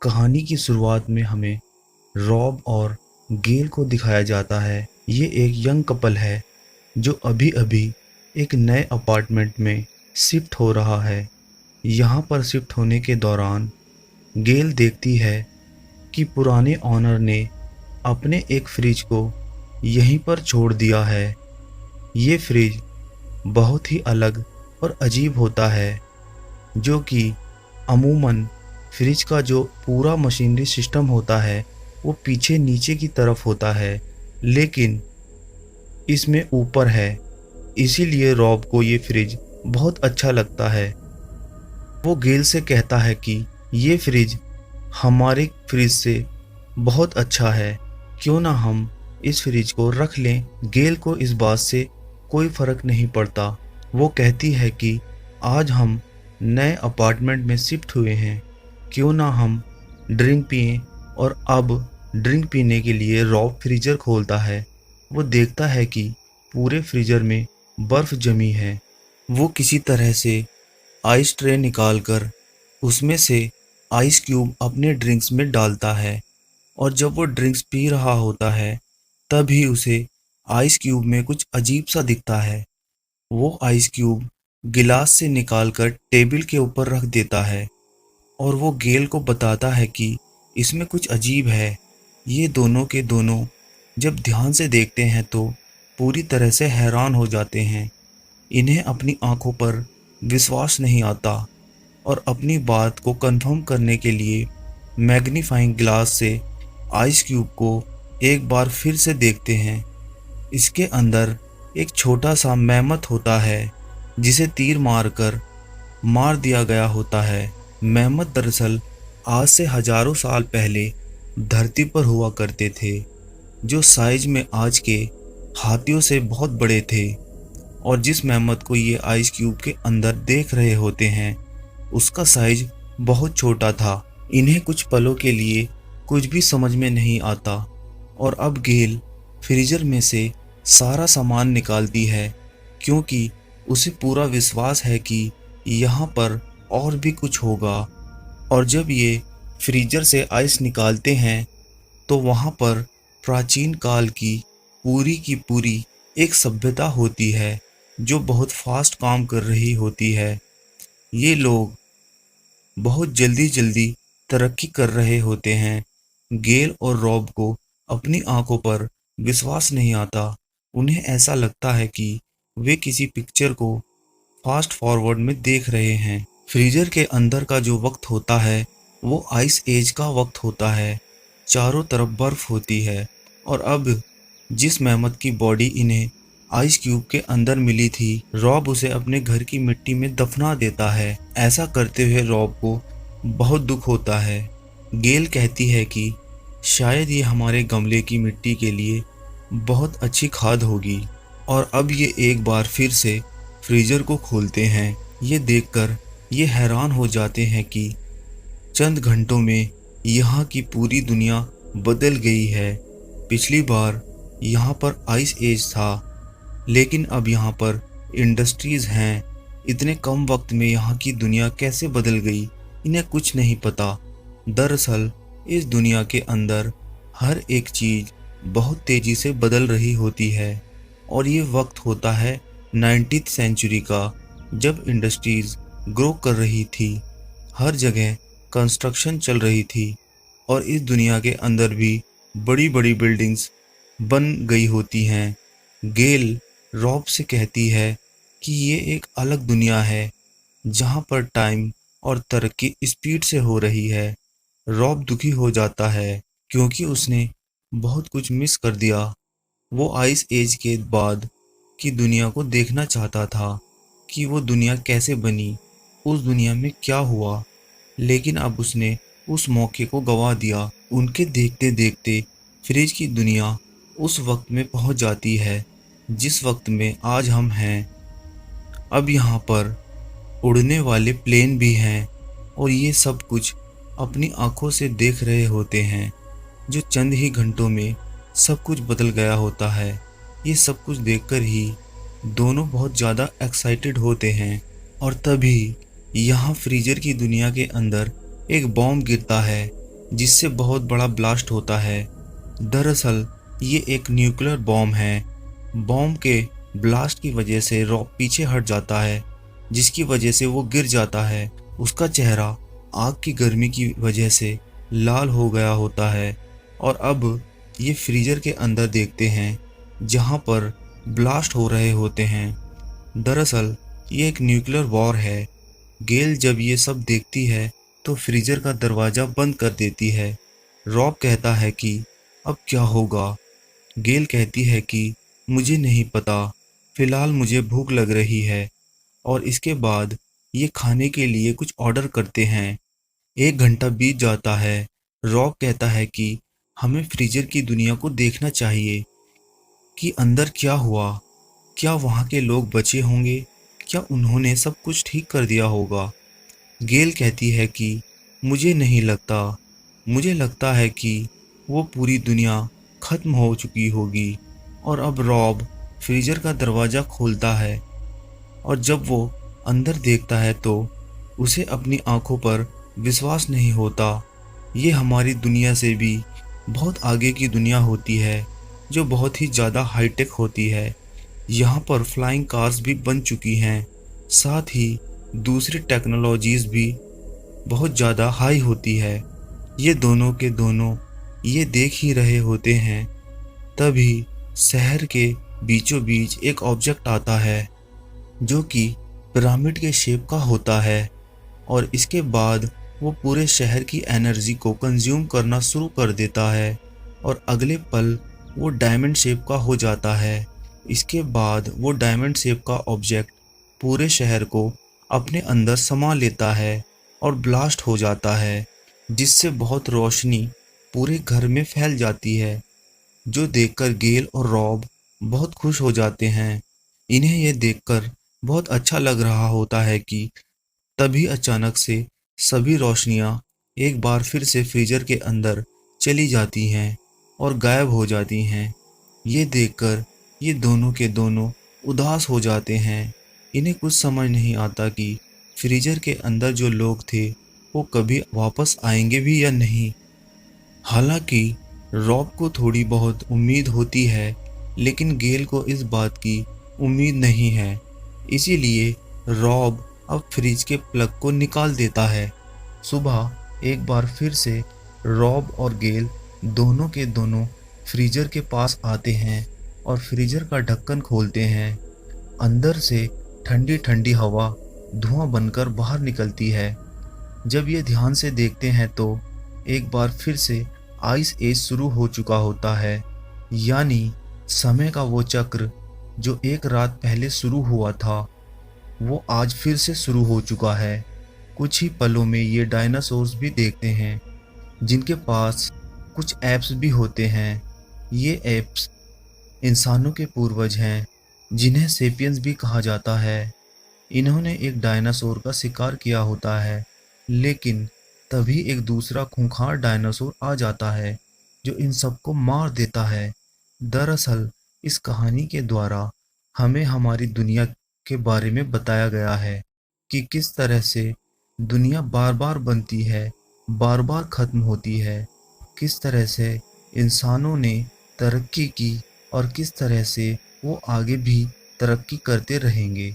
कहानी की शुरुआत में हमें रॉब और गेल को दिखाया जाता है। ये एक यंग कपल है जो अभी-अभी एक नए अपार्टमेंट में शिफ्ट हो रहा है। यहाँ पर शिफ्ट होने के दौरान गेल देखती है कि पुराने ऑनर ने अपने एक फ्रिज को यहीं पर छोड़ दिया है। ये फ्रिज बहुत ही अलग और अजीब होता है, जो कि अमूमन फ्रिज का जो पूरा मशीनरी सिस्टम होता है वो पीछे नीचे की तरफ होता है, लेकिन इसमें ऊपर है। इसीलिए रॉब को ये फ्रिज बहुत अच्छा लगता है। वो गेल से कहता है कि ये फ्रिज हमारे फ्रिज से बहुत अच्छा है, क्यों ना हम इस फ्रिज को रख लें। गेल को इस बात से कोई फ़र्क नहीं पड़ता। वो कहती है कि आज हम नए अपार्टमेंट में शिफ्ट हुए हैं, क्यों ना हम ड्रिंक पिएं। और अब ड्रिंक पीने के लिए रॉब फ्रीजर खोलता है। वो देखता है कि पूरे फ्रीजर में बर्फ़ जमी है। वो किसी तरह से आइस ट्रे निकालकर उसमें से आइस क्यूब अपने ड्रिंक्स में डालता है, और जब वो ड्रिंक्स पी रहा होता है तभी उसे आइस क्यूब में कुछ अजीब सा दिखता है। वो आइस क्यूब गिलास से निकालकर टेबल के ऊपर रख देता है और वो गेल को बताता है कि इसमें कुछ अजीब है। ये दोनों के दोनों जब ध्यान से देखते हैं तो पूरी तरह से हैरान हो जाते हैं। इन्हें अपनी आंखों पर विश्वास नहीं आता और अपनी बात को कंफर्म करने के लिए मैग्नीफाइंग ग्लास से आइस क्यूब को एक बार फिर से देखते हैं। इसके अंदर एक छोटा सा मैमथ होता है जिसे तीर मारकर मार दिया गया होता है। मैमथ दरअसल आज से हजारों साल पहले धरती पर हुआ करते थे, जो साइज में आज के हाथियों से बहुत बड़े थे। और जिस मैमथ को ये आइस क्यूब के अंदर देख रहे होते हैं उसका साइज बहुत छोटा था। इन्हें कुछ पलों के लिए कुछ भी समझ में नहीं आता और अब गेल फ्रीजर में से सारा सामान निकालती है, क्योंकि उसे पूरा विश्वास है कि यहाँ पर और भी कुछ होगा। और जब ये फ्रीजर से आइस निकालते हैं तो वहाँ पर प्राचीन काल की पूरी एक सभ्यता होती है जो बहुत फास्ट काम कर रही होती है। ये लोग बहुत जल्दी जल्दी तरक्की कर रहे होते हैं। गेल और रॉब को अपनी आंखों पर विश्वास नहीं आता। उन्हें ऐसा लगता है कि वे किसी पिक्चर को फास्ट फॉरवर्ड में देख रहे हैं। फ्रीजर के अंदर का जो वक्त होता है वो आइस एज का वक्त होता है। चारों तरफ बर्फ होती है और अब जिस मेहमत की बॉडी इन्हें आइस क्यूब के अंदर मिली थी, रॉब उसे अपने घर की मिट्टी में दफना देता है। ऐसा करते हुए रॉब को बहुत दुख होता है। गेल कहती है कि शायद ये हमारे गमले की मिट्टी के लिए बहुत अच्छी खाद होगी। और अब ये एक बार फिर से फ्रीजर को खोलते हैं। ये देखकर ये हैरान हो जाते हैं कि चंद घंटों में यहाँ की पूरी दुनिया बदल गई है। पिछली बार यहाँ पर आइस एज था, लेकिन अब यहाँ पर इंडस्ट्रीज़ हैं। इतने कम वक्त में यहाँ की दुनिया कैसे बदल गई, इन्हें कुछ नहीं पता। दरअसल इस दुनिया के अंदर हर एक चीज़ बहुत तेज़ी से बदल रही होती है और ये वक्त होता है 19th सेंचुरी का, जब इंडस्ट्रीज़ ग्रो कर रही थी, हर जगह कंस्ट्रक्शन चल रही थी और इस दुनिया के अंदर भी बड़ी बड़ी बिल्डिंग्स बन गई होती हैं। गेल रॉब से कहती है कि ये एक अलग दुनिया है जहाँ पर टाइम और तरक्की स्पीड से हो रही है। रॉब दुखी हो जाता है क्योंकि उसने बहुत कुछ मिस कर दिया। वो आइस एज के बाद की दुनिया को देखना चाहता था कि वो दुनिया कैसे बनी, उस दुनिया में क्या हुआ, लेकिन अब उसने उस मौके को गंवा दिया। उनके देखते देखते फ्रिज की दुनिया उस वक्त में पहुंच जाती है जिस वक्त में आज हम हैं। अब यहाँ पर उड़ने वाले प्लेन भी हैं और ये सब कुछ अपनी आंखों से देख रहे होते हैं, जो चंद ही घंटों में सब कुछ बदल गया होता है। ये सब कुछ देखकर ही दोनों बहुत ज़्यादा एक्साइटेड होते हैं और तभी यहाँ फ्रीजर की दुनिया के अंदर एक बॉम्ब गिरता है जिससे बहुत बड़ा ब्लास्ट होता है। दरअसल ये एक न्यूक्लियर बॉम्ब है। बॉम्ब के ब्लास्ट की वजह से रॉब पीछे हट जाता है, जिसकी वजह से वो गिर जाता है। उसका चेहरा आग की गर्मी की वजह से लाल हो गया होता है। और अब ये फ्रीजर के अंदर देखते हैं जहाँ पर ब्लास्ट हो रहे होते हैं। दरअसल ये एक न्यूक्लियर वॉर है। गेल जब ये सब देखती है तो फ्रीजर का दरवाज़ा बंद कर देती है। रॉब कहता है कि अब क्या होगा। गेल कहती है कि मुझे नहीं पता, फिलहाल मुझे भूख लग रही है। और इसके बाद ये खाने के लिए कुछ ऑर्डर करते हैं। 1 घंटा बीत जाता है। रॉब कहता है कि हमें फ्रीजर की दुनिया को देखना चाहिए कि अंदर क्या हुआ। क्या वहाँ के लोग बचे होंगे? क्या उन्होंने सब कुछ ठीक कर दिया होगा? गेल कहती है कि मुझे नहीं लगता, मुझे लगता है कि वो पूरी दुनिया खत्म हो चुकी होगी। और अब रॉब फ्रीजर का दरवाज़ा खोलता है और जब वो अंदर देखता है तो उसे अपनी आंखों पर विश्वास नहीं होता। ये हमारी दुनिया से भी बहुत आगे की दुनिया होती है, जो बहुत ही ज़्यादा हाईटेक होती है। यहाँ पर फ्लाइंग कार्स भी बन चुकी हैं, साथ ही दूसरी टेक्नोलॉजीज़ भी बहुत ज़्यादा हाई होती है। ये दोनों के दोनों ये देख ही रहे होते हैं, तभी शहर के बीचों बीच एक ऑब्जेक्ट आता है जो कि पिरामिड के शेप का होता है। और इसके बाद वो पूरे शहर की एनर्जी को कंज्यूम करना शुरू कर देता है और अगले पल वो डायमंड शेप का हो जाता है। इसके बाद वो डायमंड शेप का ऑब्जेक्ट पूरे शहर को अपने अंदर समा लेता है और ब्लास्ट हो जाता है, जिससे बहुत रोशनी पूरे घर में फैल जाती है, जो देखकर गेल और रॉब बहुत खुश हो जाते हैं। इन्हें यह देखकर बहुत अच्छा लग रहा होता है कि तभी अचानक से सभी रोशनियां एक बार फिर से फ्रीजर के अंदर चली जाती हैं और गायब हो जाती हैं। ये देखकर ये दोनों के दोनों उदास हो जाते हैं। इन्हें कुछ समझ नहीं आता कि फ्रीजर के अंदर जो लोग थे वो कभी वापस आएंगे भी या नहीं। हालांकि रॉब को थोड़ी बहुत उम्मीद होती है, लेकिन गेल को इस बात की उम्मीद नहीं है। इसीलिए रॉब अब फ्रिज के प्लग को निकाल देता है। सुबह एक बार फिर से रॉब और गेल दोनों के दोनों फ्रीजर के पास आते हैं और फ्रीजर का ढक्कन खोलते हैं। अंदर से ठंडी ठंडी हवा धुआं बनकर बाहर निकलती है। जब ये ध्यान से देखते हैं तो एक बार फिर से आइस एज शुरू हो चुका होता है, यानी समय का वो चक्र जो एक रात पहले शुरू हुआ था वो आज फिर से शुरू हो चुका है। कुछ ही पलों में ये डायनासोर्स भी देखते हैं, जिनके पास कुछ ऐप्स भी होते हैं। ये ऐप्स इंसानों के पूर्वज हैं, जिन्हें सेपियंस भी कहा जाता है। इन्होंने एक डायनासोर का शिकार किया होता है, लेकिन तभी एक दूसरा खूंखार डायनासोर आ जाता है जो इन सबको मार देता है। दरअसल इस कहानी के द्वारा हमें हमारी दुनिया के बारे में बताया गया है कि किस तरह से दुनिया बार बार बनती है, बार बार ख़त्म होती है, किस तरह से इंसानों ने तरक्की की और किस तरह से वो आगे भी तरक्की करते रहेंगे।